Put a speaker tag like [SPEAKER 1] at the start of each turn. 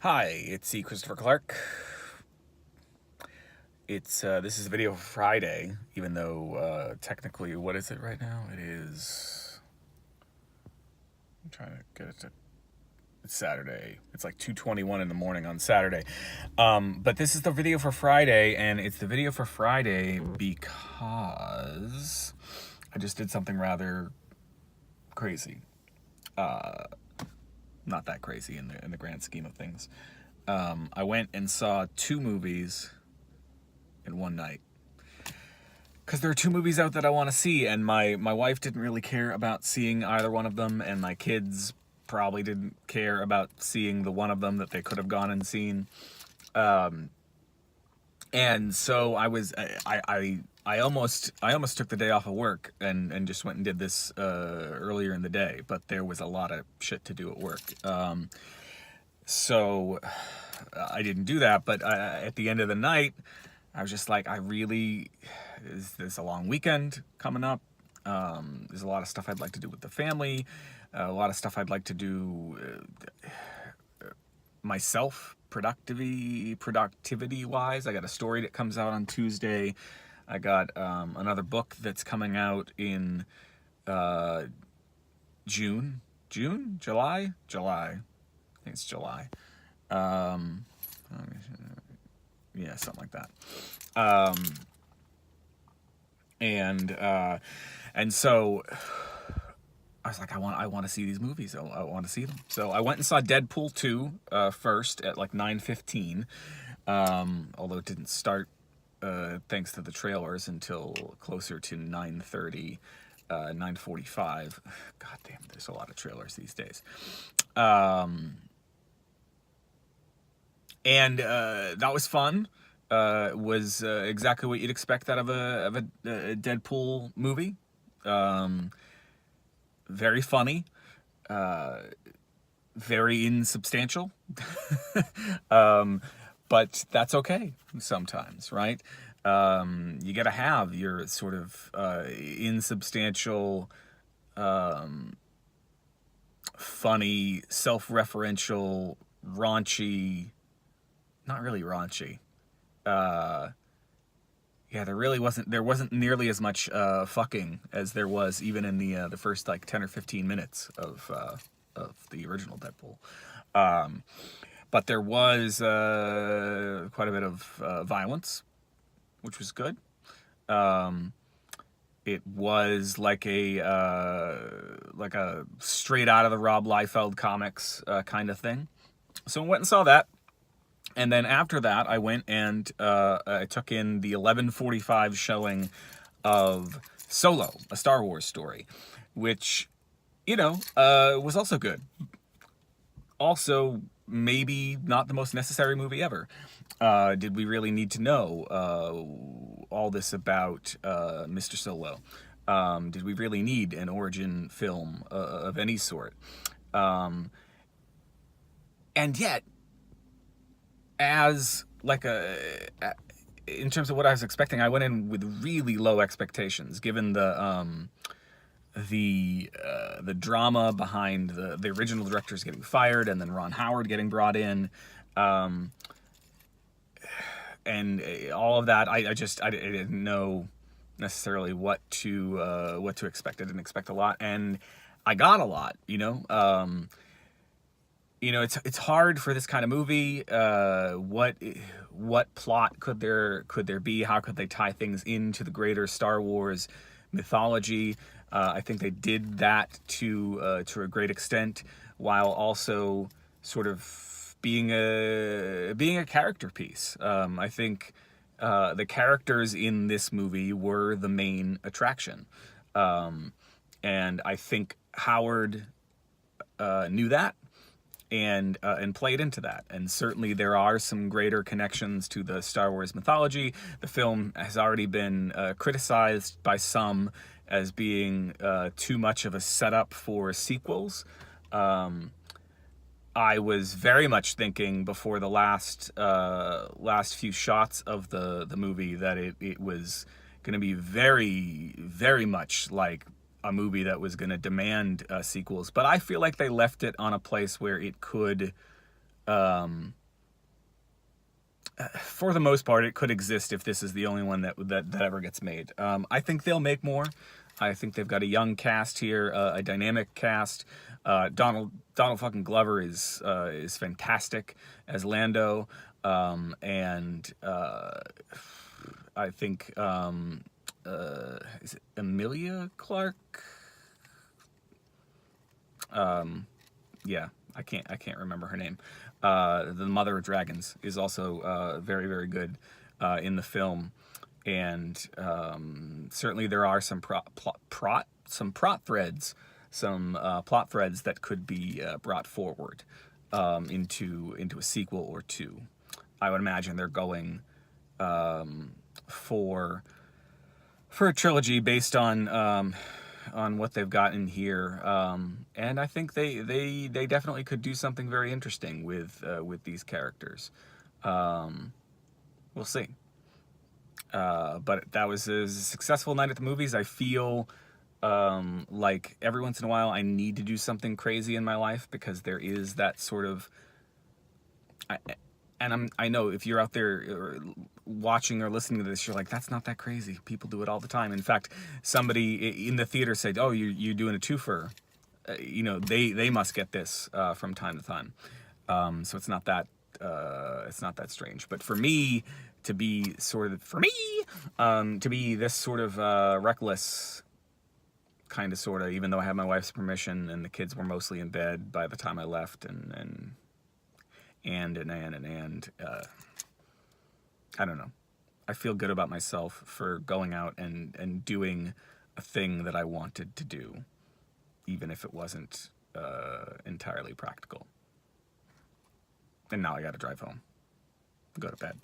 [SPEAKER 1] Hi, it's C. Christopher Clark. This is video for Friday, even though technically, what is it right now? It is. I'm trying to get it to. It's Saturday. It's like 2:21 in the morning on Saturday. But this is the video for Friday, and it's the video for Friday because I just did something rather crazy. Not that crazy in the grand scheme of things. I went and saw two movies in one night because there are two movies out that I want to see, and my wife didn't really care about seeing either one of them, and my kids probably didn't care about seeing the one of them that they could have gone and seen. And so I almost took the day off of work and just went and did this earlier in the day, but there was a lot of shit to do at work. So I didn't do that, but at the end of the night, I was just like, there's a long weekend coming up. There's a lot of stuff I'd like to do with the family, a lot of stuff I'd like to do myself, productivity wise. I got a story that comes out on Tuesday. I got another book that's coming out in July. I think it's July. Yeah, something like that. And so I was like, I want to see these movies. I want to see them. So I went and saw Deadpool 2 first at like 9:15, although it didn't start thanks to the trailers until closer to 9:30, 9:45. God damn, there's a lot of trailers these days. And that was fun. Was exactly what you'd expect out of a Deadpool movie. Very funny, very insubstantial, but that's okay sometimes, right? You got to have your sort of insubstantial, funny, self-referential, raunchy. Not really raunchy. Yeah, there wasn't nearly as much fucking as there was even in the first like 10 or 15 minutes of the original Deadpool. But there was quite a bit of violence, which was good. It was like a straight out of the Rob Liefeld comics kind of thing. So I went and saw that. And then after that, I went and I took in the 11:45 showing of Solo, a Star Wars story, which, was also good. Also, maybe not the most necessary movie ever. Did we really need to know all this about Mr. Solo? Did we really need an origin film of any sort? And yet, as like in terms of what I was expecting, I went in with really low expectations, given the drama behind the original directors getting fired and then Ron Howard getting brought in, and all of that. I didn't know necessarily what to expect. I didn't expect a lot, and I got a lot. It's hard for this kind of movie. What plot could there be? How could they tie things into the greater Star Wars mythology? I think they did that to a great extent, while also sort of being a character piece. I think the characters in this movie were the main attraction, and I think Howard knew that. And played into that. And certainly there are some greater connections to the Star Wars mythology. The film has already been criticized by some as being too much of a setup for sequels. I was very much thinking before the last few shots of the movie that it was going to be very, very much like a movie that was going to demand sequels, but I feel like they left it on a place where it could For the most part, it could exist if this is the only one that ever gets made. I think they'll make more. I think they've got a young cast here, a dynamic cast. Donald fucking Glover is fantastic as Lando, and I think is it Emilia Clarke? Yeah, I can't remember her name. The Mother of Dragons is also very very good in the film, and certainly there are some plot threads, some plot threads that could be brought forward into a sequel or two. I would imagine they're going for a trilogy based on what they've got in here, and I think they definitely could do something very interesting with these characters. We'll see. But that was a successful night at the movies. I feel like every once in a while I need to do something crazy in my life, because there is that sort of. I know if you're out there watching or listening to this, you're like, that's not that crazy. People do it all the time. In fact, somebody in the theater said, "Oh, you're doing a twofer." They must get this from time to time. So it's not that strange. But for me to be to be this sort of reckless, kind of sort of, even though I had my wife's permission and the kids were mostly in bed by the time I left, and I don't know. I feel good about myself for going out and doing a thing that I wanted to do, even if it wasn't entirely practical. And now I gotta drive home, go to bed.